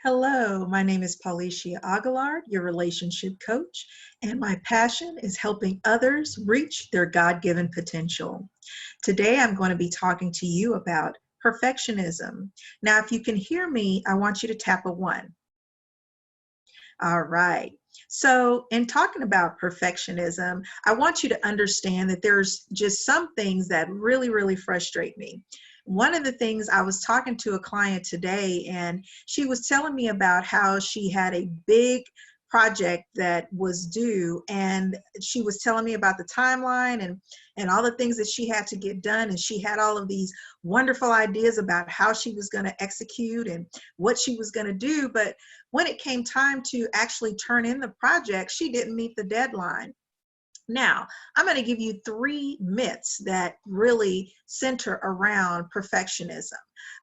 Hello, my name is Paulicia Aguilar, your relationship coach, and my passion is helping others reach their God-given potential. Today, I'm going to be talking to you about perfectionism. Now, if you can hear me, I want you to tap a 1. All right. So, in talking about perfectionism, I want you to understand that there's just some things that really frustrate me. One of the things, I was talking to a client today, and she was telling me about how she had a big project that was due, and she was telling me about the timeline and all the things that she had to get done, and she had all of these wonderful ideas about how she was going to execute and what she was going to do. But when it came time to actually turn in the project, she didn't meet the deadline. Now, I'm going to give you 3 myths that really center around perfectionism.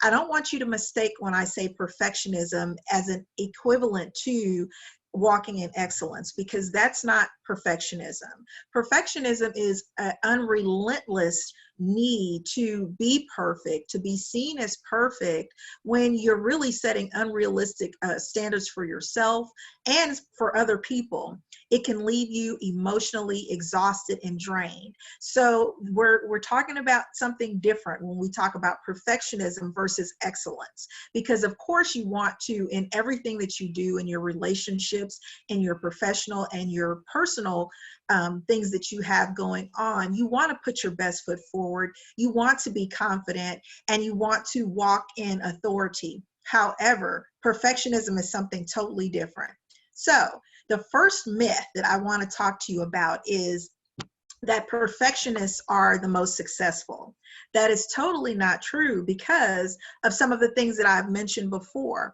I don't want you to mistake when I say perfectionism as an equivalent to walking in excellence, because that's not perfectionism. Perfectionism is an unrelentless need to be perfect, to be seen as perfect, when you're really setting unrealistic standards for yourself and for other people. It can leave you emotionally exhausted and drained. So we're talking about something different when we talk about perfectionism versus excellence, because of course you want to, in everything that you do, in your relationships, in your professional and your personal things that you have going on, you want to put your best foot forward. You want to be confident, and you want to walk in authority. However, perfectionism is something totally different. So the first myth that I want to talk to you about is that perfectionists are the most successful. That is totally not true, because of some of the things that I've mentioned before.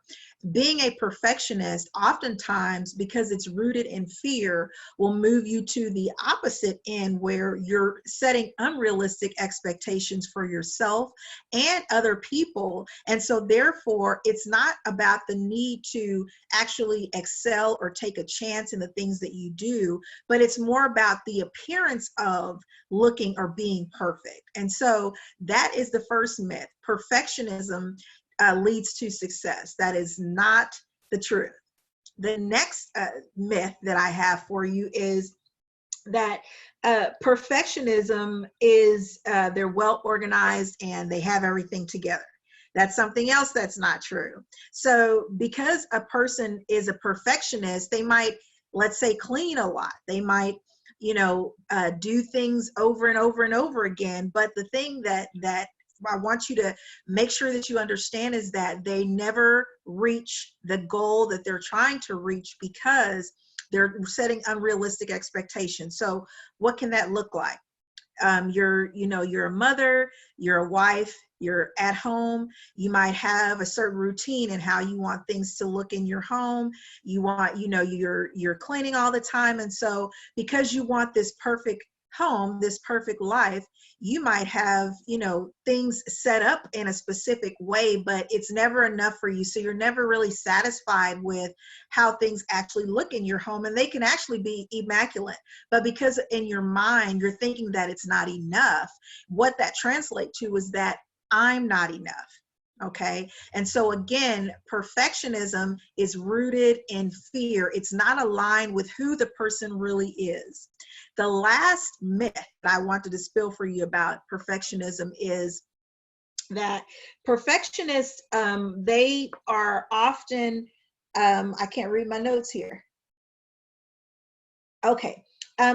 Being a perfectionist, oftentimes, because it's rooted in fear, will move you to the opposite end, where you're setting unrealistic expectations for yourself and other people. And so therefore, it's not about the need to actually excel or take a chance in the things that you do, but it's more about the appearance of looking or being perfect. And so that is the first myth. Perfectionism leads to success. That is not the truth. The next myth that I have for you is that perfectionism is they're well organized and they have everything together. That's something else that's not true. So because a person is a perfectionist, they might, let's say, clean a lot. They might, do things over and over and over again. But the thing that I want you to make sure that you understand is that they never reach the goal that they're trying to reach, because they're setting unrealistic expectations. So what can that look like? You're a mother, you're a wife, you're at home, you might have a certain routine in how you want things to look in your home. You want, you're cleaning all the time. And so because you want this perfect home, this perfect life, you might have, things set up in a specific way, but it's never enough for you. So you're never really satisfied with how things actually look in your home, and they can actually be immaculate. But because in your mind, you're thinking that it's not enough, what that translates to is that I'm not enough. Okay. And so again, perfectionism is rooted in fear. It's not aligned with who the person really is. The last myth that I want to dispel for you about perfectionism is that perfectionists, they are often, I can't read my notes here. Okay.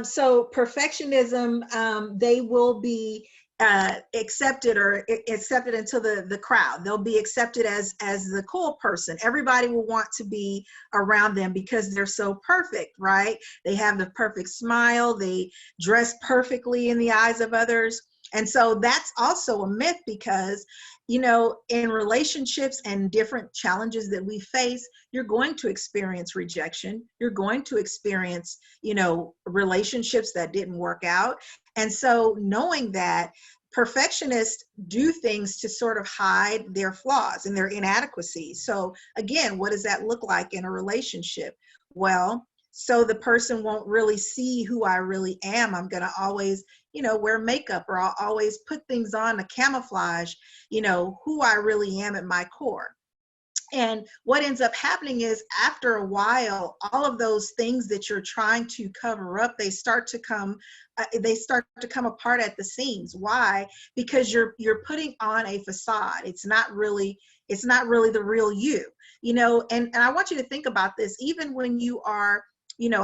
So perfectionism, they will be accepted into the crowd. They'll be accepted as the cool person. Everybody will want to be around them because they're so perfect, right? They have the perfect smile. They dress perfectly in the eyes of others. And so that's also a myth, because, in relationships and different challenges that we face, you're going to experience rejection. You're going to experience, relationships that didn't work out. And so knowing that, perfectionists do things to sort of hide their flaws and their inadequacies. So again, what does that look like in a relationship? Well, so the person won't really see who I really am. I'm going to always, wear makeup, or I'll always put things on to camouflage, who I really am at my core. And what ends up happening is after a while, all of those things that you're trying to cover up, they start to come apart at the seams. Why? Because you're putting on a facade. It's not really the real you, and I want you to think about this, even when you are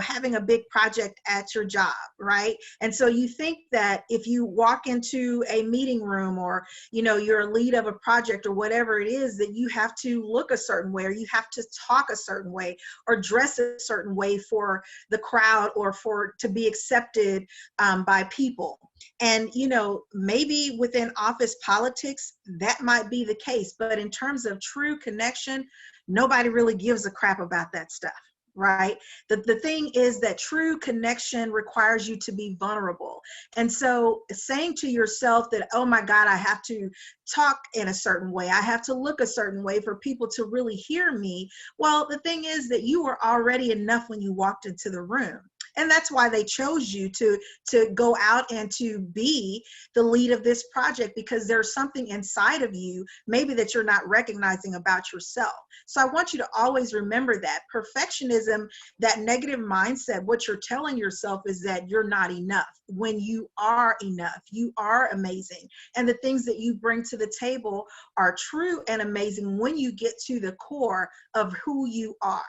having a big project at your job, right? And so you think that if you walk into a meeting room, or you're a lead of a project or whatever it is, that you have to look a certain way, or you have to talk a certain way, or dress a certain way for the crowd, or for to be accepted by people. And maybe within office politics that might be the case, but in terms of true connection, nobody really gives a crap about that stuff, right? The thing is that true connection requires you to be vulnerable. And so saying to yourself that, oh my God, I have to talk in a certain way, I have to look a certain way for people to really hear me. Well, the thing is that you were already enough when you walked into the room. And that's why they chose you to go out and to be the lead of this project, because there's something inside of you maybe that you're not recognizing about yourself. So I want you to always remember that perfectionism, that negative mindset, what you're telling yourself is that you're not enough, when you are enough. You are amazing. And the things that you bring to the table are true and amazing when you get to the core of who you are.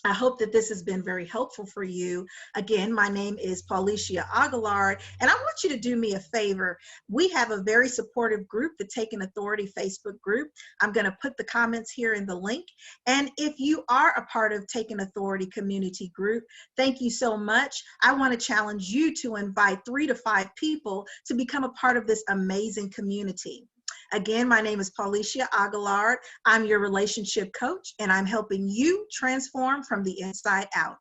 I hope that this has been very helpful for you. Again, my name is Paulicia Aguilard, and I want you to do me a favor. We have a very supportive group, the Taking Authority Facebook group. I'm going to put the comments here in the link. And if you are a part of Taking Authority community group, thank you so much. I want to challenge you to invite 3 to 5 people to become a part of this amazing community. Again, my name is Paulicia Aguilard. I'm your relationship coach, and I'm helping you transform from the inside out.